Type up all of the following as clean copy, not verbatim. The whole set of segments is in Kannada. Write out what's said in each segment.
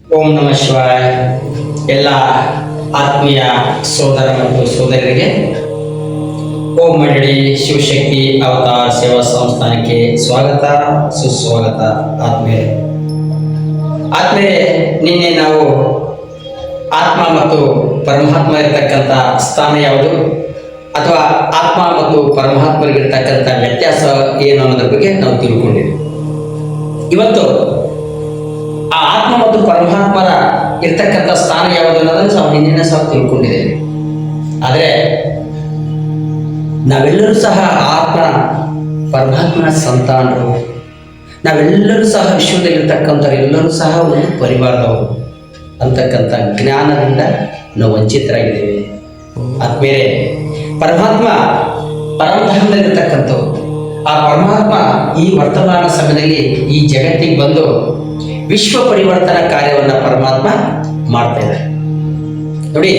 ಓಂ ನಮಃ ಶಿವಾಯ. ಎಲ್ಲ ಆತ್ಮೀಯ ಸೋದರ ಮತ್ತು ಸೋದರರಿಗೆ ಓಂ ಮಂಡಳಿ ಶಿವಶಕ್ತಿ ಅವತಾರ ಸೇವಾ ಸಂಸ್ಥಾನಕ್ಕೆ ಸ್ವಾಗತ ಸುಸ್ವಾಗತ. ಆತ್ಮೀಯರೇ, ನಿನ್ನೆ ನಾವು ಆತ್ಮ ಮತ್ತು ಪರಮಾತ್ಮ ಇರತಕ್ಕಂಥ ಸ್ಥಾನ ಯಾವುದು ಅಥವಾ ಆತ್ಮ ಮತ್ತು ಪರಮಾತ್ಮರಿಗಿರ್ತಕ್ಕಂಥ ವ್ಯತ್ಯಾಸ ಏನು ಅನ್ನೋದ್ರ ಬಗ್ಗೆ ನಾವು ತಿಳ್ಕೊಂಡಿದ್ದೀವಿ. ಇವತ್ತು ಆ ಆತ್ಮ ಮತ್ತು ಪರಮಾತ್ಮರ ಇರ್ತಕ್ಕಂಥ ಸ್ಥಾನ ಯಾವುದು ಅನ್ನೋದನ್ನು ನಾವು ನಿನ್ನೆ ಸಹ ತಿಳ್ಕೊಂಡಿದ್ದೇವೆ. ಆದರೆ ನಾವೆಲ್ಲರೂ ಸಹ ಆತ್ಮ ಪರಮಾತ್ಮನ ಸಂತಾನರು. ನಾವೆಲ್ಲರೂ ಸಹ ವಿಶ್ವದಲ್ಲಿರ್ತಕ್ಕಂಥವ್ರು ಎಲ್ಲರೂ ಸಹ ಒಂದು ಪರಿವಾರದವರು ಅಂತಕ್ಕಂಥ ಜ್ಞಾನದಿಂದ ನಾವು ವಂಚಿತರಾಗಿದ್ದೇವೆ. ಆದ್ಮೇಲೆ ಪರಮಾತ್ಮ ಪರಮಧಾಮದಲ್ಲಿರ್ತಕ್ಕಂಥವ್ರು. ಆ ಪರಮಾತ್ಮ ಈ ವರ್ತಮಾನ ಸಮಯದಲ್ಲಿ ಈ ಜಗತ್ತಿಗೆ ಬಂದು ವಿಶ್ವ ಪರಿವರ್ತನಾ ಕಾರ್ಯವನ್ನು ಪರಮಾತ್ಮ ಮಾಡ್ತಾ ಇದ್ದಾರೆ. ನೋಡಿ,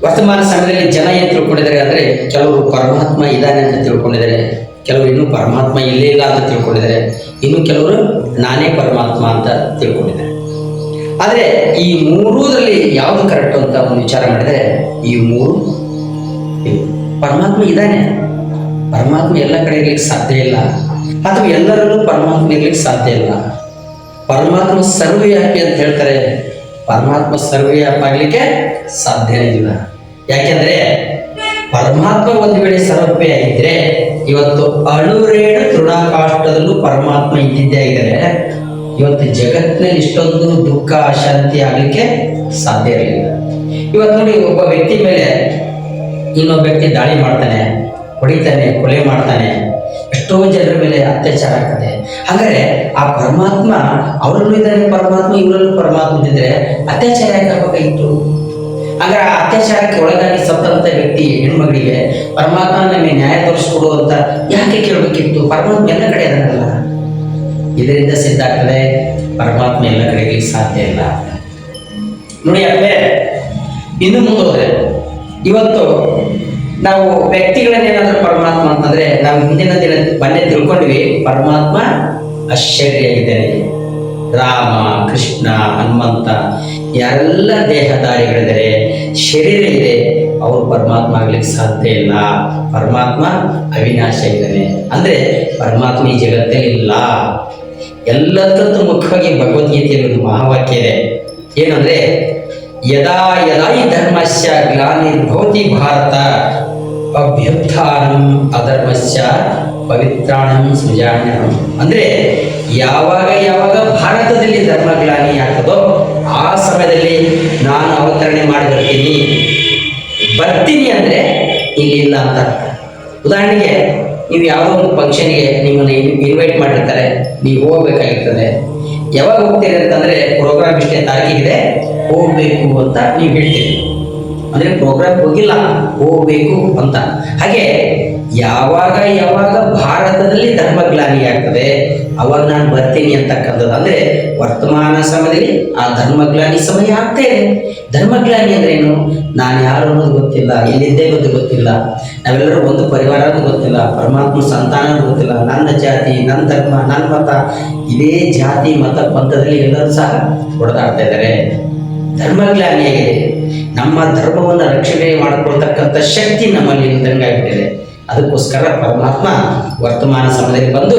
ವರ್ತಮಾನ ಸಮಯದಲ್ಲಿ ಜನ ಏನು ತಿಳ್ಕೊಂಡಿದ್ದಾರೆ ಅಂದರೆ, ಕೆಲವರು ಪರಮಾತ್ಮ ಇದ್ದಾನೆ ಅಂತ ತಿಳ್ಕೊಂಡಿದ್ದಾರೆ, ಕೆಲವರು ಇನ್ನೂ ಪರಮಾತ್ಮ ಇಲ್ಲೇ ಇಲ್ಲ ಅಂತ ತಿಳ್ಕೊಂಡಿದ್ದಾರೆ, ಇನ್ನು ಕೆಲವರು ನಾನೇ ಪರಮಾತ್ಮ ಅಂತ ತಿಳ್ಕೊಂಡಿದ್ದಾರೆ. ಆದರೆ ಈ ಮೂರೂರಲ್ಲಿ ಯಾವುದು ಕರೆಕ್ಟ್ ಅಂತ ಒಂದು ವಿಚಾರ ಮಾಡಿದರೆ, ಈ ಮೂರು ಪರಮಾತ್ಮ ಇದ್ದಾನೆ. ಪರಮಾತ್ಮ ಎಲ್ಲ ಕಡೆ ಇರ್ಲಿಕ್ಕೆ ಸಾಧ್ಯ ಇಲ್ಲ, ಅಥವಾ ಎಲ್ಲರಲ್ಲೂ ಪರಮಾತ್ಮ ಇರ್ಲಿಕ್ಕೆ ಸಾಧ್ಯ ಇಲ್ಲ. ಪರಮಾತ್ಮ ಸರ್ವವ್ಯಾಪಿ ಅಂತ ಹೇಳ್ತಾರೆ. ಪರಮಾತ್ಮ ಸರ್ವವ್ಯಾಪ ಆಗ್ಲಿಕ್ಕೆ ಸಾಧ್ಯನೇ ಇಲ್ಲ. ಯಾಕೆಂದ್ರೆ ಪರಮಾತ್ಮ ಒಂದು ವೇಳೆ ಸರ್ವವ್ಯಾಪಿ ಆಗಿದ್ರೆ ಇವತ್ತು ಅಣುರೇಣು ತೃಣಾಕಾಷ್ಟದಲ್ಲೂ ಪರಮಾತ್ಮ ಇದ್ದಿದ್ದೇ ಆಗಿದ್ರೆ ಇವತ್ತು ಜಗತ್ತಿನಲ್ಲಿ ಇಷ್ಟೊಂದು ದುಃಖ ಅಶಾಂತಿ ಆಗ್ಲಿಕ್ಕೆ ಸಾಧ್ಯ ಇರಲಿಲ್ಲ. ಇವತ್ತು ನೋಡಿ, ಒಬ್ಬ ವ್ಯಕ್ತಿ ಮೇಲೆ ಇನ್ನೊಬ್ಬ ವ್ಯಕ್ತಿ ದಾಳಿ ಮಾಡ್ತಾನೆ, ಹೊಡಿತಾನೆ, ಕೊಲೆ ಮಾಡ್ತಾನೆ, ಎಷ್ಟೋ ಜನರ ಮೇಲೆ ಅತ್ಯಾಚಾರ ಆಗ್ತದೆ. ಹಾಗಾದ್ರೆ ಆ ಪರಮಾತ್ಮ ಅವರಲ್ಲೂ ಇದ್ದಾನೆ, ಪರಮಾತ್ಮ ಇವರಲ್ಲೂ ಪರಮಾತ್ಮ ಇದ್ದಿದ್ರೆ ಅತ್ಯಾಚಾರ ಯಾಕೆ ಆಗಬೇಕಾಗಿತ್ತು? ಹಾಗಾದ್ರೆ ಆ ಅತ್ಯಾಚಾರಕ್ಕೆ ಒಳಗಾಗಿ ಸತ್ತಂತ ವ್ಯಕ್ತಿ ಹೆಣ್ಮಗಳಿಗೆ ಪರಮಾತ್ಮ ನಮಗೆ ನ್ಯಾಯ ತೋರಿಸ್ಕೊಡು ಅಂತ ಯಾಕೆ ಕೇಳಬೇಕಿತ್ತು? ಪರಮಾತ್ಮ ಎಲ್ಲ ಕಡೆ ಅದನ್ನಲ್ಲ. ಇದರಿಂದ ಸಿದ್ಧ ಆಗ್ತದೆ ಪರಮಾತ್ಮ ಎಲ್ಲ ಕಡೆಗೆ ಸಾಧ್ಯ ಇಲ್ಲ. ನೋಡಿ ಅಪ್ಪೆ, ಇನ್ನು ಮುಂದೋದ್ರೆ ಇವತ್ತು ನಾವು ವ್ಯಕ್ತಿಗಳನ್ನೇನಾದ್ರೂ ಪರಮಾತ್ಮ ಅಂತಂದ್ರೆ, ನಾವು ಹಿಂದಿನ ದಿನ ಮೊನ್ನೆ ತಿಳ್ಕೊಂಡ್ವಿ ಪರಮಾತ್ಮ ಆಶ್ಚರ್ಯಾಗಿದ್ದಾನೆ. ರಾಮ, ಕೃಷ್ಣ, ಹನುಮಂತ ಯಾರೆಲ್ಲ ದೇಹಧಾರಿಗಳಿದ್ದಾರೆ, ಶರೀರ ಇದೆ, ಅವರು ಪರಮಾತ್ಮ ಆಗ್ಲಿಕ್ಕೆ ಸಾಧ್ಯ ಇಲ್ಲ. ಪರಮಾತ್ಮ ಅವಿನಾಶ ಇದ್ದಾನೆ. ಅಂದ್ರೆ ಪರಮಾತ್ಮ ಈ ಜಗತ್ತಲ್ಲಿ ಇಲ್ಲ. ಎಲ್ಲದಕ್ಕಂತ ಮುಖ್ಯವಾಗಿ ಭಗವದ್ಗೀತೆಯಲ್ಲಿ ಒಂದು ಮಹಾವಾಕ್ಯ ಇದೆ. ಏನಂದ್ರೆ, ಯದಾ ಯದಾ ಈ ಧರ್ಮಸ್ಯ ಗ್ಲಾನಿರ್ಭವತಿ ಭಾರತ ಅಭ್ಯುತ್ಥಾನಂ ಅಧರ್ಮಸ್ಯ ಪವಿತ್ರಾಣಂ ಸೃಜಾಮ್ಯಹಂ. ಅಂದ್ರೆ ಯಾವಾಗ ಯಾವಾಗ ಭಾರತದಲ್ಲಿ ಧರ್ಮಗ್ಲಾನಿ ಆಗ್ತದೋ ಆ ಸಮಯದಲ್ಲಿ ನಾನು ಅವತರಣೆ ಮಾಡಿ ಬರ್ತೀನಿ ಅಂದ್ರೆ ಇಲ್ಲಿಲ್ಲ ಅಂತ. ಉದಾಹರಣೆಗೆ, ನೀವು ಯಾವುದೋ ಒಂದು ಫಂಕ್ಷನ್ಗೆ ನಿಮ್ಮನ್ನು ಇನ್ವೈಟ್ ಮಾಡಿರ್ತಾರೆ, ನೀವು ಹೋಗ್ಬೇಕಾಗಿರ್ತದೆ. ಯಾವಾಗ ಹೋಗ್ತೀರಿ ಅಂತಂದ್ರೆ, ಪ್ರೋಗ್ರಾಮ್ ಇಷ್ಟೇ ತಾರೀಕಿದೆ, ಹೋಗ್ಬೇಕು ಅಂತ ನೀವು ಹೇಳ್ತೀರಿ. ಅಂದ್ರೆ ಪ್ರೋಗ್ರಾಮ್ ಹೋಗಿಲ್ಲ, ಹೋಗ್ಬೇಕು ಅಂತ. ಹಾಗೆ ಯಾವಾಗ ಯಾವಾಗ ಭಾರತದಲ್ಲಿ ಧರ್ಮಗ್ಲಾನಿ ಆಗ್ತದೆ ಅವಾಗ ನಾನು ಬರ್ತೀನಿ ಅಂತಕ್ಕಂಥದ್ದು. ಅಂದ್ರೆ ವರ್ತಮಾನ ಸಮಯದಲ್ಲಿ ಆ ಧರ್ಮಗ್ಲಾನಿ ಸಮಯ ಆಗ್ತಾ ಇದೆ. ಧರ್ಮಗ್ಲಾನಿ ಅಂದ್ರೆ ಏನು? ನಾನು ಯಾರು ಅನ್ನೋದು ಗೊತ್ತಿಲ್ಲ, ಎಲ್ಲಿದ್ದೇ ಗೊತ್ತಿಲ್ಲ, ನಾವೆಲ್ಲರೂ ಒಂದು ಪರಿವಾರ ಅನ್ನೋದು ಗೊತ್ತಿಲ್ಲ, ಪರಮಾತ್ಮ ಸಂತಾನ ಗೊತ್ತಿಲ್ಲ, ನನ್ನ ಜಾತಿ, ನನ್ನ ಧರ್ಮ, ನನ್ನ ಮತ, ಇದೇ ಜಾತಿ ಮತ ಪಂಥದಲ್ಲಿ ಎಲ್ಲರೂ ಸಹ ಹೊಡೆದಾಡ್ತಾ ಇದ್ದಾರೆ. ಧರ್ಮಗ್ಲಾನಿಯಾಗಿದೆ. ನಮ್ಮ ಧರ್ಮವನ್ನು ರಕ್ಷಣೆ ಮಾಡಿಕೊಳ್ತಕ್ಕಂಥ ಶಕ್ತಿ ನಮ್ಮಲ್ಲಿ ಇಲ್ದಂಗಾಗ್ಬಿಟ್ಟಿದೆ. ಅದಕ್ಕೋಸ್ಕರ ಪರಮಾತ್ಮ ವರ್ತಮಾನ ಸಮಯದಲ್ಲಿ ಬಂದು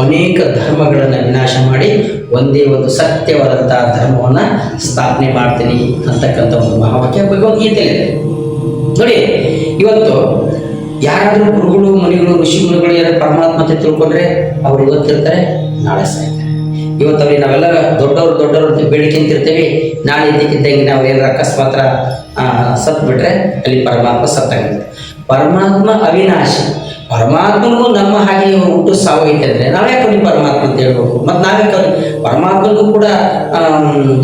ಅನೇಕ ಧರ್ಮಗಳನ್ನು ವಿನಾಶ ಮಾಡಿ ಒಂದೇ ಒಂದು ಸತ್ಯವಾದಂತಹ ಧರ್ಮವನ್ನು ಸ್ಥಾಪನೆ ಮಾಡ್ತೀನಿ ಅಂತಕ್ಕಂಥ ಒಂದು ಮಹಾವಾಕ್ಯ ಭಗವದ್ಗೀತೆಯಲ್ಲಿದೆ. ನೋಡಿ, ಇವತ್ತು ಯಾರಾದರೂ ಗುರುಗಳು, ಮುನಿಗಳು, ಋಷಿ ಮುನಿಗಳು ಯಾರು ಪರಮಾತ್ಮ ಅಂತ ತಿಳ್ಕೊಂಡ್ರೆ ಅವ್ರು ಇವತ್ತಿರ್ತಾರೆ, ನಾಳೆ ಸಾಯ್ತಾರೆ. ಇವತ್ತು ಅವ್ರಿಗೆ ನಾವೆಲ್ಲ ದೊಡ್ಡವರು ಬೇಡಿಕೆ ಅಂತಿರ್ತೀವಿ. ನಾಳೆ ಇದ್ದಕ್ಕಿದ್ದಂಗೆ ನಾವು ಏನಾರ ಅಕಸ್ಮಾತ್ರ ಸತ್ತು ಬಿಟ್ರೆ ಅಲ್ಲಿ ಪರಮಾತ್ಮ ಸತ್ತಾಗಿರುತ್ತೆ. ಪರಮಾತ್ಮ ಅವಿನಾಶಿ. ಪರಮಾತ್ಮನಿಗೂ ನಮ್ಮ ಹಾಗೆ ಹುಟ್ಟು ಸಾವು ಐತೆ ಅಂದ್ರೆ ನಾವ್ಯಾಕೆ ಅವ್ರಿಗೆ ಪರಮಾತ್ಮ ಅಂತ ಹೇಳ್ಬೇಕು? ಮತ್ತು ನಾವ್ಯಾಕೆ ಪರಮಾತ್ಮನಿಗೂ ಕೂಡ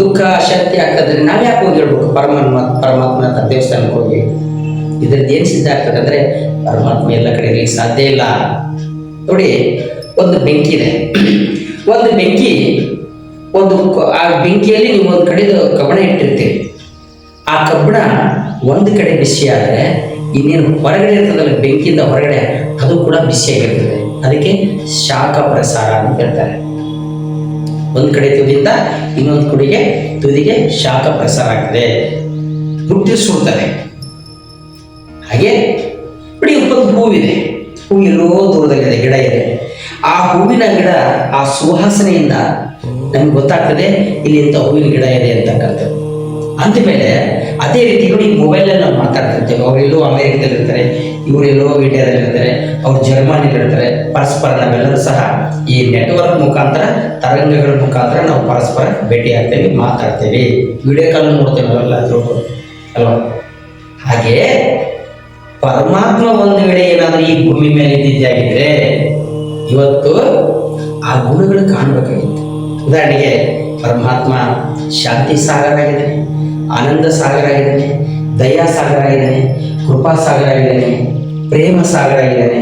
ದುಃಖ ಶಕ್ತಿ ಆಗ್ತದೆ, ನಾವ್ಯಾಕೆ ಹೋಗಿ ಹೇಳ್ಬೇಕು ಪರಮಾತ್ಮ ಅಂತ ದೇವಸ್ಥಾನಕ್ಕೆ ಹೋಗಿ? ಇದರಿಂದ ಏನು ಸಿದ್ಧ ಆಗ್ತದೆ ಅಂದರೆ ಪರಮಾತ್ಮ ಎಲ್ಲ ಕಡೆ ಇರಲಿಕ್ಕೆ ಸಾಧ್ಯ ಇಲ್ಲ. ನೋಡಿ, ಒಂದು ಬೆಂಕಿ ಇದೆ. ಒಂದು ಬೆಂಕಿ, ಆ ಬೆಂಕಿಯಲ್ಲಿ ನೀವು ಒಂದು ಕಡೆದು ಕಬ್ಬಣ ಇಟ್ಟಿರ್ತೀರಿ. ಆ ಕಬ್ಬಣ ಒಂದು ಕಡೆ ಬಿಸಿ ಆದರೆ ಇನ್ನೇನು ಹೊರಗಡೆ ಇರ್ತದಲ್ಲ, ಬೆಂಕಿಯಿಂದ ಹೊರಗಡೆ, ಅದು ಕೂಡ ಬಿಸಿಯಾಗಿರ್ತದೆ. ಅದಕ್ಕೆ ಶಾಖ ಪ್ರಸಾರ ಅಂತ ಹೇಳ್ತಾರೆ. ಒಂದು ಕಡೆ ತುದಿಯಿಂದ ಇನ್ನೊಂದು ತುದಿಗೆ ಶಾಖ ಪ್ರಸಾರ ಆಗ್ತದೆ, ಮುಟ್ಟಿಸ್ಬಿಡ್ತಾರೆ. ಹಾಗೆ ನೋಡಿ, ಒಂದು ಹೂವಿದೆ, ಹೂವು ಎಲ್ಲೋ ದೂರದಲ್ಲಿದೆ, ಗಿಡ ಇದೆ. ಆ ಹೂವಿನ ಗಿಡ ಆ ಸುವಾಸನೆಯಿಂದ ನಮ್ಗೆ ಗೊತ್ತಾಗ್ತದೆ ಇಲ್ಲಿ ಇಂಥ ಹೂವಿನ ಗಿಡ ಇದೆ ಅಂತಕ್ಕಂಥದ್ದು. ಅಂದಮೇಲೆ ಅದೇ ರೀತಿ ನೋಡಿ, ಮೊಬೈಲಲ್ಲಿ ನಾವು ಮಾತಾಡ್ತಿರ್ತೇವೆ. ಅವರೆಲ್ಲೋ ಅಮೇರಿಕದಲ್ಲಿ ಇರ್ತಾರೆ, ಇವರೆಲ್ಲೋ ಇಂಡಿಯಾದಲ್ಲಿ ಇರ್ತಾರೆ, ಅವ್ರು ಜರ್ಮನಿಯಲ್ಲಿ ಇರ್ತಾರೆ. ಪರಸ್ಪರ ನಾವೆಲ್ಲರೂ ಸಹ ಈ ನೆಟ್ವರ್ಕ್ ಮುಖಾಂತರ, ತರಂಗಗಳ ಮುಖಾಂತರ ನಾವು ಪರಸ್ಪರ ಭೇಟಿ ಆಗ್ತೇವೆ, ಮಾತಾಡ್ತೇವೆ, ವಿಡಿಯೋ ಕಾಲ್ ನೋಡ್ತೇವೆ ನಾವೆಲ್ಲರೂ ಅಲ್ವಾ. ಹಾಗೆ ಪರಮಾತ್ಮ ಒಂದು ವೇಳೆ ಏನಾದರೂ ಈ ಭೂಮಿ ಮೇಲೆ ಇದ್ದಿದ್ದಾಗಿದ್ರೆ ಇವತ್ತು ಆ ಗುಣಗಳು ಕಾಣಬೇಕಾಗಿತ್ತು. ಉದಾಹರಣೆಗೆ ಪರಮಾತ್ಮ ಶಾಂತಿ ಸಾಗರ ಆಗಿದ್ದಾನೆ, ಆನಂದ ಸಾಗರ ಆಗಿದ್ದಾನೆ, ದಯಾ ಸಾಗರ ಆಗಿದ್ದಾನೆ, ಕೃಪಾ ಸಾಗರ ಆಗಿದ್ದಾನೆ, ಪ್ರೇಮ ಸಾಗರ ಆಗಿದ್ದಾನೆ,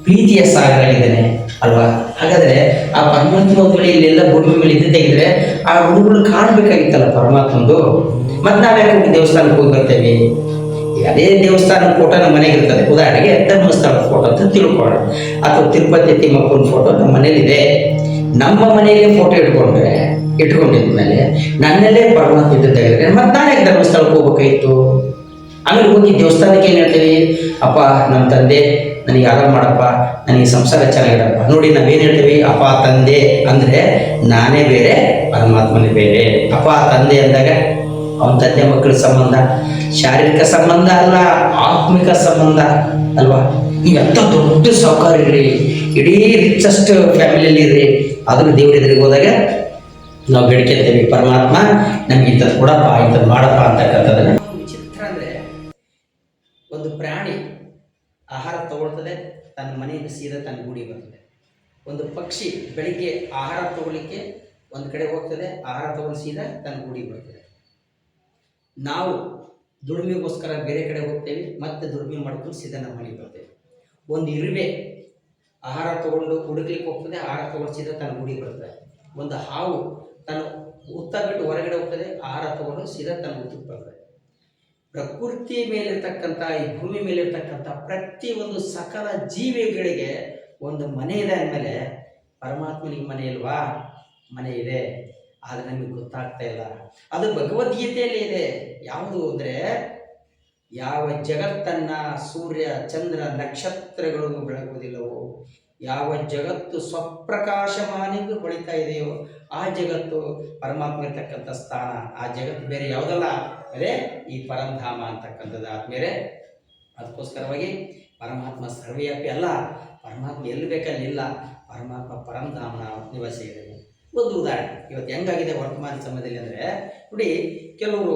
ಪ್ರೀತಿಯ ಸಾಗರ ಆಗಿದ್ದಾನೆ ಅಲ್ವಾ. ಹಾಗಾದರೆ ಆ ಪರಮಾತ್ಮ ಒಂದು ವೇಳೆ ಇಲ್ಲೆಲ್ಲ ಭೂಮಿ ಮೇಲೆ ಇದ್ದಿದ್ದಾಗಿದ್ರೆ ಆ ಗುಣಗಳು ಕಾಣಬೇಕಾಗಿತ್ತಲ್ಲ ಪರಮಾತ್ಮಂದು. ಮತ್ತು ನಾವ್ಯಾಕೆ ಹೋಗಿ ದೇವಸ್ಥಾನಕ್ಕೆ ಹೋಗಿ ಬರ್ತೇವೆ? ಅದೇ ದೇವಸ್ಥಾನದ ಫೋಟೋ ನಮ್ಮ ಮನೆಗೆ ಇರ್ತದೆ. ಉದಾಹರಣೆಗೆ ಧರ್ಮಸ್ಥಳದ ಫೋಟೋ ಅಂತ ತಿಳ್ಕೊಳ್ಳೋಣ, ಅಥವಾ ತಿರುಪತಿ ತಿಮ್ಮಪ್ಪನ ಫೋಟೋ ನಮ್ಮ ಮನೇಲಿದೆ. ನಮ್ಮ ಮನೆಯಲ್ಲಿ ಫೋಟೋ ಇಟ್ಕೊಂಡಿದ್ಮೇಲೆ ನನ್ನಲ್ಲೇ ಪರಮಾತ್ಮ ಇದ್ದಿದ್ದಾಗಿದ್ರೆ ಮತ್ತೆ ನಾನೇ ಧರ್ಮಸ್ಥಳಕ್ಕೆ ಹೋಗ್ಬೇಕಾಗಿತ್ತು. ಆಮೇಲೆ ಹೋಗಿ ದೇವಸ್ಥಾನಕ್ಕೆ ಏನು ಹೇಳ್ತೀವಿ? ಅಪ್ಪ ನಮ್ಮ ತಂದೆ ನನಗೆ ಆರಾಮ ಮಾಡಪ್ಪ, ನನಗೆ ಸಂಸಾರ ಚೆನ್ನಾಗಿಡಪ್ಪ. ನೋಡಿ, ನಾವೇನು ಹೇಳ್ತೀವಿ? ಅಪ್ಪ ತಂದೆ ಅಂದರೆ ನಾನೇ ಬೇರೆ, ಪರಮಾತ್ಮನೇ ಬೇರೆ. ಅಪ್ಪ ತಂದೆ ಅಂದಾಗ ಅವನ ತಂದೆ ಮಕ್ಕಳ ಸಂಬಂಧ ಶಾರೀರಿಕ ಸಂಬಂಧ ಅಲ್ಲ, ಆತ್ಮಿಕ ಸಂಬಂಧ ಅಲ್ವಾ. ನೀವೆಂಥ ದೊಡ್ಡ ಸಾಹುಕಾರ ಇರ್ರಿ, ಇಡೀ ರಿಚೆಸ್ಟ್ ಫ್ಯಾಮಿಲಿಯಲ್ಲಿ ಇರ್ರಿ, ಅದನ್ನು ದೇವ್ರ ಎದುರಿಗೆ ಹೋದಾಗ ನಾವು ಬೇಡ್ಕೊಳ್ತೇವೆ, ಪರಮಾತ್ಮ ನಮ್ಗೆ ಇಂಥದ್ದು ಕೊಡಪ್ಪ, ಇಂಥದ್ದು ಮಾಡಪ್ಪ ಅಂತಕ್ಕಂಥದ್ದನ್ನು. ವಿಚಿತ್ರ ಅಂದರೆ, ಒಂದು ಪ್ರಾಣಿ ಆಹಾರ ತಗೊಳ್ತದೆ, ತನ್ನ ಮನೆಯಿಂದ ಸೀದಾ ತನ್ನ ಗೂಡಿ ಬರ್ತದೆ. ಒಂದು ಪಕ್ಷಿ ಬೆಳಿಗ್ಗೆ ಆಹಾರ ತಗೊಳ್ಳಿಕ್ಕೆ ಒಂದು ಕಡೆ ಹೋಗ್ತದೆ, ಆಹಾರ ತಗೊಂಡು ಸೀದಾ ತನ್ನ ಗೂಡಿ ಬರ್ತದೆ. ನಾವು ದುಡಿಮೆಗೋಸ್ಕರ ಬೇರೆ ಕಡೆ ಹೋಗ್ತೇವೆ, ಮತ್ತೆ ದುಡಿಮೆ ಮಾಡ್ಕೊಂಡು ಸೀದಾ ನಮ್ಮ ಮನೆಗೆ ಬರ್ತೇವೆ. ಒಂದು ಇರುವೆ ಆಹಾರ ತಗೊಂಡು ಹುಡುಕ್ಲಿಕ್ಕೆ ಹೋಗ್ತದೆ, ಆಹಾರ ತಗೊಂಡು ಸೀದಾ ತನ್ನ ಗೂಡಿ ಬರ್ತದೆ. ಒಂದು ಹಾವು ತನ್ನ ಹುತ್ತ ಬಿಟ್ಟು ಹೊರಗಡೆ ಹೋಗ್ತದೆ, ಆಹಾರ ತಗೊಂಡು ಸೀದಾ ತನ್ನ ಹುತ್ತಕ್ಕೆ ಬರ್ತದೆ. ಪ್ರಕೃತಿ ಮೇಲಿರ್ತಕ್ಕಂಥ, ಈ ಭೂಮಿ ಮೇಲಿರ್ತಕ್ಕಂಥ ಪ್ರತಿಯೊಂದು ಸಕಲ ಜೀವಿಗಳಿಗೆ ಒಂದು ಮನೆ ಇದೆ ಅಂದಮೇಲೆ ಪರಮಾತ್ಮನಿಗೆ ಮನೆ ಇಲ್ವಾ? ಮನೆ ಇದೆ, ಆದರೆ ನಮಗೆ ಗೊತ್ತಾಗ್ತಾ ಇಲ್ಲ. ಅದು ಭಗವದ್ಗೀತೆಯಲ್ಲಿ ಇದೆ. ಯಾವುದು ಅಂದರೆ, ಯಾವ ಜಗತ್ತನ್ನ ಸೂರ್ಯ ಚಂದ್ರ ನಕ್ಷತ್ರಗಳು ಬೆಳಗುವುದಿಲ್ಲವೋ, ಯಾವ ಜಗತ್ತು ಸ್ವಪ್ರಕಾಶಮಾನಿಗೂ ಹೊಳಿತಾ ಇದೆಯೋ ಆ ಜಗತ್ತು ಪರಮಾತ್ಮ ಇರ್ತಕ್ಕಂಥ ಸ್ಥಾನ. ಆ ಜಗತ್ತು ಬೇರೆ ಯಾವುದಲ್ಲ, ಅದೇ ಈ ಪರಂಧಾಮ ಅಂತಕ್ಕಂಥದ್ದು ಆದ್ಮೇಲೆ. ಅದಕ್ಕೋಸ್ಕರವಾಗಿ ಪರಮಾತ್ಮ ಸರ್ವವ್ಯಾಪಿ ಅಲ್ಲ, ಪರಮಾತ್ಮ ಎಲ್ಲಿ ಬೇಕಲ್ಲಿ ಇಲ್ಲ, ಪರಮಾತ್ಮ ಪರಂಧಾಮನ ನಿವಾಸ ಇದೆ. ಒಂದು ಉದಾಹರಣೆ ಇವತ್ತು ಹೆಂಗಾಗಿದೆ ವರ್ತಮಾನ ಸಮಯದಲ್ಲಿ ಅಂದರೆ, ನೋಡಿ, ಕೆಲವರು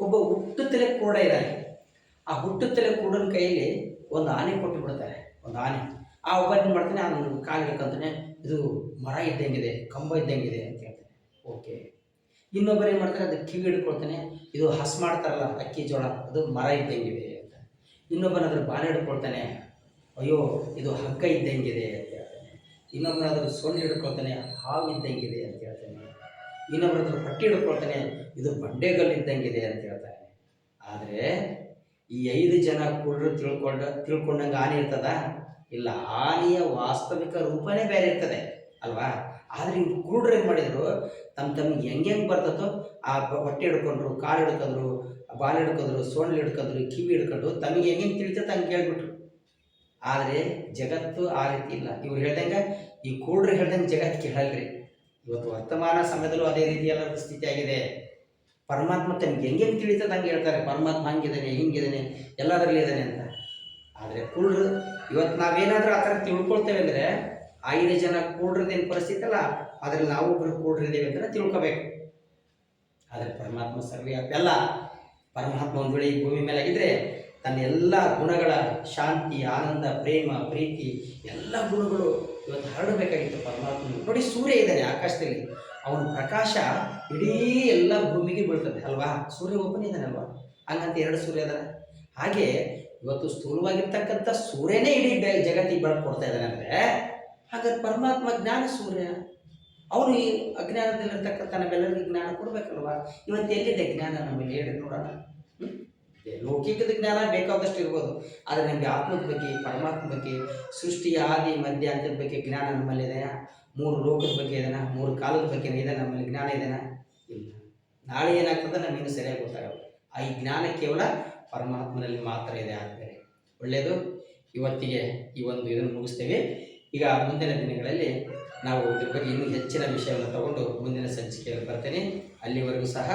ಒಬ್ಬ ಹುಟ್ಟುತ್ತಲೇ ಕೂಡ ಇದ್ದಾರೆ. ಆ ಹುಟ್ಟುತ್ತಲೇ ಕೂಡನ ಕೈಯಲ್ಲಿ ಒಂದು ಆನೆ ಕೊಟ್ಟು ಬಿಡ್ತಾರೆ, ಒಂದು ಆನೆ. ಆ ಒಬ್ಬ ಏನು ಮಾಡ್ತಾನೆ, ಅವನು ಕಾಲು ಹಿಡ್ಕೊಂತಾನೆ, ಇದು ಮರ ಇದ್ದಂಗಿದೆ, ಕಂಬ ಇದ್ದಂಗಿದೆ ಅಂತ ಹೇಳ್ತಾನೆ. ಓಕೆ. ಇನ್ನೊಬ್ಬರು ಏನು ಮಾಡ್ತಾರೆ, ಅದು ಕಿವಿ ಹಿಡ್ಕೊಳ್ತಾನೆ, ಇದು ಹಸ್ ಮಾಡ್ತಾರಲ್ಲ ಅಕ್ಕಿ ಜೋಳ, ಅದು ಮರ ಇದ್ದಂಗಿದೆ ಅಂತ. ಇನ್ನೊಬ್ಬನಾದ್ರೂ ಬಾಲ ಹಿಡ್ಕೊಳ್ತಾನೆ, ಅಯ್ಯೋ ಇದು ಹಗ್ಗ ಇದ್ದಂಗಿದೆ ಅಂತ ಹೇಳ್ತಾನೆ. ಇನ್ನೊಬ್ಬನಾದ್ರೂ ಸೊಳ್ಳೆ ಹಿಡ್ಕೊಳ್ತಾನೆ, ಹಾವು ಇದ್ದಂಗಿದೆ ಅಂತ ಹೇಳ್ತಾನೆ. ಇನ್ನೊಬ್ಬರಾದ್ರೂ ಪಟ್ಟಿ ಹಿಡ್ಕೊಳ್ತಾನೆ, ಇದು ಬಂಡೆಗಲ್ಲು ಇದ್ದಂಗಿದೆ ಅಂತ ಹೇಳ್ತಾನೆ. ಆದರೆ ಈ 5 ಜನ ಕುರುಡರು ತಿಳ್ಕೊಂಡಂಗೆ ಆನೆ ಇರ್ತದ? ಇಲ್ಲ, ಆನೆಯ ವಾಸ್ತವಿಕ ರೂಪನೇ ಬೇರೆ ಇರ್ತದೆ ಅಲ್ವಾ. ಆದರೆ ಇವ್ರು ಕುರುಡರು ಏನು ಮಾಡಿದ್ರು, ತಮ್ಗೆ ಹೆಂಗೆ ಬರ್ತದೋ ಆ ಹೊಟ್ಟೆ ಹಿಡ್ಕೊಂಡ್ರು, ಕಾಲು ಹಿಡ್ಕೊಂಡ್ರು, ಬಾಲ ಹಿಡ್ಕೊಂಡ್ರು, ಸೊಳ್ಳೆ ಹಿಡ್ಕೊಂಡ್ರು, ಕಿವಿ ಹಿಡ್ಕೊಂಡ್ರು, ತಮಗೆ ಹೆಂಗೆ ತಿಳಿತದೆ ಹಂಗೆ ಹೇಳ್ಬಿಟ್ರು. ಆದರೆ ಜಗತ್ತು ಆ ರೀತಿ ಇಲ್ಲ. ಇವ್ರು ಹೇಳ್ದಂಗೆ, ಈ ಕುರುಡರು ಹೇಳ್ದಂಗೆ ಜಗತ್ತು ಕೇಳಲ್ರಿ. ಇವತ್ತು ವರ್ತಮಾನ ಸಮಯದಲ್ಲೂ ಅದೇ ರೀತಿಯೆಲ್ಲ ಸ್ಥಿತಿ ಆಗಿದೆ. ಪರಮಾತ್ಮ ತಮ್ಗೆ ಹೆಂಗೆ ತಿಳಿತದೆ ಹಂಗೆ ಹೇಳ್ತಾರೆ, ಪರಮಾತ್ಮ ಹಂಗಿದ್ದಾನೆ, ಹಿಂಗಿದ್ದಾನೆ, ಎಲ್ಲದರಲ್ಲಿ ಇದ್ದಾನೆ ಅಂತ. ಆದರೆ ಕುರುಡರು ಇವತ್ತು ನಾವೇನಾದರೂ ಆ ಥರ ತಿಳ್ಕೊಳ್ತೇವೆ ಅಂದರೆ, 5 ಜನ ಕುರುಡ್ರದ್ದೇನು ಪರಿಸ್ಥಿತಿ ಅಲ್ಲ, ಅದರಲ್ಲಿ ನಾವೊಬ್ಬರು ಕುರುಡ್ರಿದ್ದೇವೆ ಅಂತ ತಿಳ್ಕೋಬೇಕು. ಆದರೆ ಪರಮಾತ್ಮ ಸರ್ವವ್ಯಾಪಿ ಅಲ್ಲ. ಪರಮಾತ್ಮ ಒಂದು ವೇಳೆ ಈ ಭೂಮಿ ಮೇಲೆ ಆಗಿದ್ರೆ ತನ್ನ ಎಲ್ಲ ಗುಣಗಳ ಶಾಂತಿ, ಆನಂದ, ಪ್ರೇಮ, ಪ್ರೀತಿ ಎಲ್ಲ ಗುಣಗಳು ಇವತ್ತು ಹರಡಬೇಕಾಗಿತ್ತು ಪರಮಾತ್ಮ. ನೋಡಿ, ಸೂರ್ಯ ಇದ್ದಾನೆ ಆಕಾಶದಲ್ಲಿ, ಅವನ ಪ್ರಕಾಶ ಇಡೀ ಎಲ್ಲ ಭೂಮಿಗೆ ಬೀಳ್ತದೆ ಅಲ್ವಾ. ಸೂರ್ಯ ಒಬ್ಬನೇ ಇದ್ದಾನಲ್ವಾ, ಹಂಗಂತ 2 ಸೂರ್ಯ ಅದಾರ. ಹಾಗೆ ಇವತ್ತು ಸ್ಥೂಲವಾಗಿರ್ತಕ್ಕಂಥ ಸೂರ್ಯನೇ ಇಡೀ ಜಗತ್ತಿಗೆ ಬೆಳಕು ಕೊಡ್ತಾ ಇದ್ದಾನೆ ಅಂದರೆ, ಹಾಗಾದ್ರೆ ಪರಮಾತ್ಮ ಜ್ಞಾನ ಸೂರ್ಯ, ಅವನು ಈ ಅಜ್ಞಾನದಲ್ಲಿರ್ತಕ್ಕಂಥ ನಮ್ಮೆಲ್ಲರಿಗೂ ಜ್ಞಾನ ಕೊಡಬೇಕಲ್ವಾ. ಇವತ್ತು ಎಲ್ಲಿದೆ ಜ್ಞಾನ ನಮ್ಮಲ್ಲಿ? ಹೇಳಿ ನೋಡೋಣ. ಲೌಕಿಕದ ಜ್ಞಾನ ಬೇಕಾದಷ್ಟು ಇರ್ಬೋದು, ಆದರೆ ನಮಗೆ ಆತ್ಮದ ಬಗ್ಗೆ, ಪರಮಾತ್ಮ ಬಗ್ಗೆ, ಸೃಷ್ಟಿಯ ಆದಿ ಮಧ್ಯ ಅಂತದ ಬಗ್ಗೆ ಜ್ಞಾನ ನಮ್ಮಲ್ಲಿದೆ. ಮೂರು ಲೋಕದ ಬಗ್ಗೆ ಇದೆನಾ, ಮೂರು ಕಾಲದ ಬಗ್ಗೆ ಇದೆ ನಮ್ಮಲ್ಲಿ ಜ್ಞಾನ ಇದೆನಾ? ಇಲ್ಲ. ನಾಳೆ ಏನಾಗ್ತದೆ ನಮಗೇನು ಸರಿಯಾಗಿ ಗೊತ್ತಾಗಲ್ಲ. ಆ ಈ ಜ್ಞಾನ ಕೇವಲ ಪರಮಾತ್ಮನಲ್ಲಿ ಮಾತ್ರ ಇದೆ. ಆದರೆ ಒಳ್ಳೆಯದು, ಇವತ್ತಿಗೆ ಈ ಒಂದು ಇದನ್ನು ಮುಗಿಸ್ತೇವೆ. ಈಗ ಮುಂದಿನ ದಿನಗಳಲ್ಲಿ ನಾವು ಇದ್ರ ಬಗ್ಗೆ ಇನ್ನೂ ಹೆಚ್ಚಿನ ವಿಷಯವನ್ನು ತಗೊಂಡು ಮುಂದಿನ ಸಂಚಿಕೆಯಲ್ಲಿ ಬರ್ತೇನೆ. ಅಲ್ಲಿವರೆಗೂ ಸಹ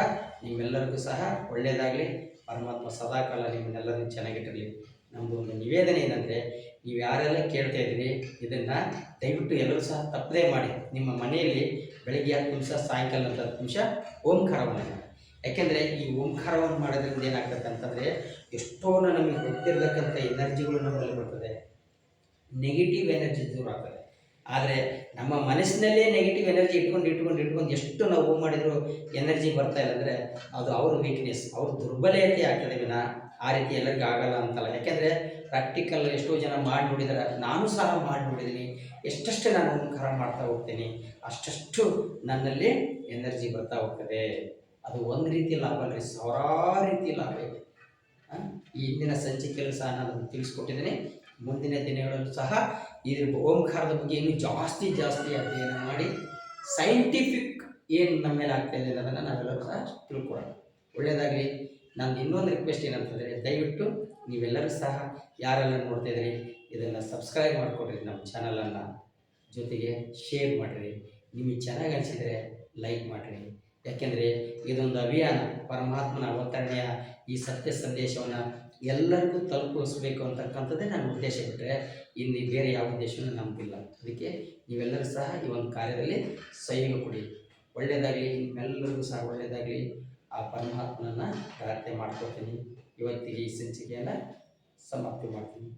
ನಿಮ್ಮೆಲ್ಲರಿಗೂ ಸಹ ಒಳ್ಳೆಯದಾಗಲಿ. ಪರಮಾತ್ಮ ಸದಾಕಾಲ ನಿಮ್ಮನ್ನೆಲ್ಲರಿಗೂ ಚೆನ್ನಾಗಿಟ್ಟಿರಲಿ. ನಮ್ಮದು ಒಂದು ನಿವೇದನೆ ಏನಂದರೆ, ನೀವು ಯಾರೆಲ್ಲ ಕೇಳ್ತಾ ಇದ್ದೀರಿ ಇದನ್ನು ದಯವಿಟ್ಟು ಎಲ್ಲರೂ ಸಹ ತಪ್ಪದೇ ಮಾಡಿ. ನಿಮ್ಮ ಮನೆಯಲ್ಲಿ ಬೆಳಗ್ಗೆ 10 ನಿಮಿಷ, ಸಾಯಂಕಾಲ 10 ನಿಮಿಷ ಓಂಕಾರವನ್ನು ಮಾಡಿ. ಯಾಕೆಂದರೆ ಈ ಓಂಕಾರವನ್ನು ಮಾಡೋದ್ರಿಂದ ಏನಾಗ್ತದೆ ಅಂತಂದರೆ, ಎಷ್ಟೋ ನಮಗೆ ಗೊತ್ತಿರತಕ್ಕಂಥ ಎನರ್ಜಿಗಳು ನಮ್ಮಲ್ಲಿ ಬರ್ತದೆ, ನೆಗೆಟಿವ್ ಎನರ್ಜಿ ದೂರ ಆಗ್ತದೆ. ಆದರೆ ನಮ್ಮ ಮನಸ್ಸಿನಲ್ಲೇ ನೆಗೆಟಿವ್ ಎನರ್ಜಿ ಇಟ್ಕೊಂಡು ಎಷ್ಟು ನಾವು ಮಾಡಿದರೂ ಎನರ್ಜಿ ಬರ್ತಾ ಇಲ್ಲ ಅಂದರೆ ಅದು ಅವ್ರ ವೀಕ್ನೆಸ್, ಅವ್ರ ದುರ್ಬಲತೆ ಆಗ್ತದೆ ವಿನ ಆ ರೀತಿ ಎಲ್ಲರಿಗೂ ಆಗಲ್ಲ ಅಂತಲ್ಲ. ಯಾಕೆಂದರೆ ಪ್ರಾಕ್ಟಿಕಲ್ ಎಷ್ಟೋ ಜನ ಮಾಡಿ ನೋಡಿದ್ದಾರೆ, ನಾನು ಸಹ ಮಾಡಿ ನೋಡಿದ್ದೀನಿ. ಎಷ್ಟೆಷ್ಟು ನಾನು ಓಂಕಾರ ಮಾಡ್ತಾ ಹೋಗ್ತೀನಿ, ಅಷ್ಟಷ್ಟು ನನ್ನಲ್ಲಿ ಎನರ್ಜಿ ಬರ್ತಾ ಹೋಗ್ತದೆ. ಅದು ಒಂದು ರೀತಿ ಲಾಭ ಅಲ್ಲ, ಸಾವಿರಾರು ರೀತಿ ಲಾಭ ಇದೆ. ಈ ಹಿಂದಿನ ಸಂಚಿಕೆಯಲ್ಲೂ ಸಹ ನಾನು ತಿಳಿಸ್ಕೊಟ್ಟಿದ್ದೀನಿ. ಮುಂದಿನ ದಿನಗಳಲ್ಲೂ ಸಹ ಇದ್ರ ಓಂಕಾರದ ಬಗ್ಗೆ ಇನ್ನೂ ಜಾಸ್ತಿ ಅಧ್ಯಯನ ಮಾಡಿ ಸೈಂಟಿಫಿಕ್ ಏನು ನಮ್ಮ ಮೇಲೆ ಆಗ್ತಾಯಿದೆ ಅನ್ನೋದನ್ನು ನಾವೆಲ್ಲರೂ ಸಹ ತಿಳ್ಕೊಳ್ಳೋಣ. ಒಳ್ಳೆಯದಾಗಲಿ. ನಂದು ಇನ್ನೊಂದು ರಿಕ್ವೆಸ್ಟ್ ಏನಂತಂದರೆ, ದಯವಿಟ್ಟು ನೀವೆಲ್ಲರೂ ಸಹ ಯಾರೆಲ್ಲ ನೋಡ್ತಾ ಇದ್ದೀರಿ ಇದನ್ನು ಸಬ್ಸ್ಕ್ರೈಬ್ ಮಾಡಿಕೊಡ್ರಿ ನಮ್ಮ ಚಾನಲನ್ನು, ಜೊತೆಗೆ ಶೇರ್ ಮಾಡಿರಿ. ನಿಮಗೆ ಚೆನ್ನಾಗಿ ಅನಿಸಿದರೆ ಲೈಕ್ ಮಾಡಿರಿ. ಯಾಕೆಂದರೆ ಇದೊಂದು ಅಭಿಯಾನ, ಪರಮಾತ್ಮನ ಅವತರಣೆಯ ಈ ಸತ್ಯ ಸಂದೇಶವನ್ನು ಎಲ್ಲರಿಗೂ ತಲುಪಿಸಬೇಕು ಅಂತಕ್ಕಂಥದ್ದೇ ನನ್ನ ಉದ್ದೇಶ. ಬಿಟ್ಟರೆ ಇನ್ನು ಬೇರೆ ಯಾವ ಉದ್ದೇಶವೂ ನಮಗಿಲ್ಲ. ಅದಕ್ಕೆ ನೀವೆಲ್ಲರೂ ಸಹ ಈ ಒಂದು ಕಾರ್ಯದಲ್ಲಿ ಸಹಯೋಗ ಕೊಡಿ. ಒಳ್ಳೆಯದಾಗಲಿ, ನಿಮ್ಮೆಲ್ಲರಿಗೂ ಸಹ ಒಳ್ಳೆಯದಾಗಲಿ. ಆ ಪರಮಾತ್ಮನನ್ನು ಪ್ರಾರ್ಥನೆ ಮಾಡ್ಕೊತೀನಿ. ಇವತ್ತಿಗೆ ಈ ಸಂಚಿಕೆಯನ್ನು ಸಮಾಪ್ತಿ ಮಾಡ್ತೀನಿ.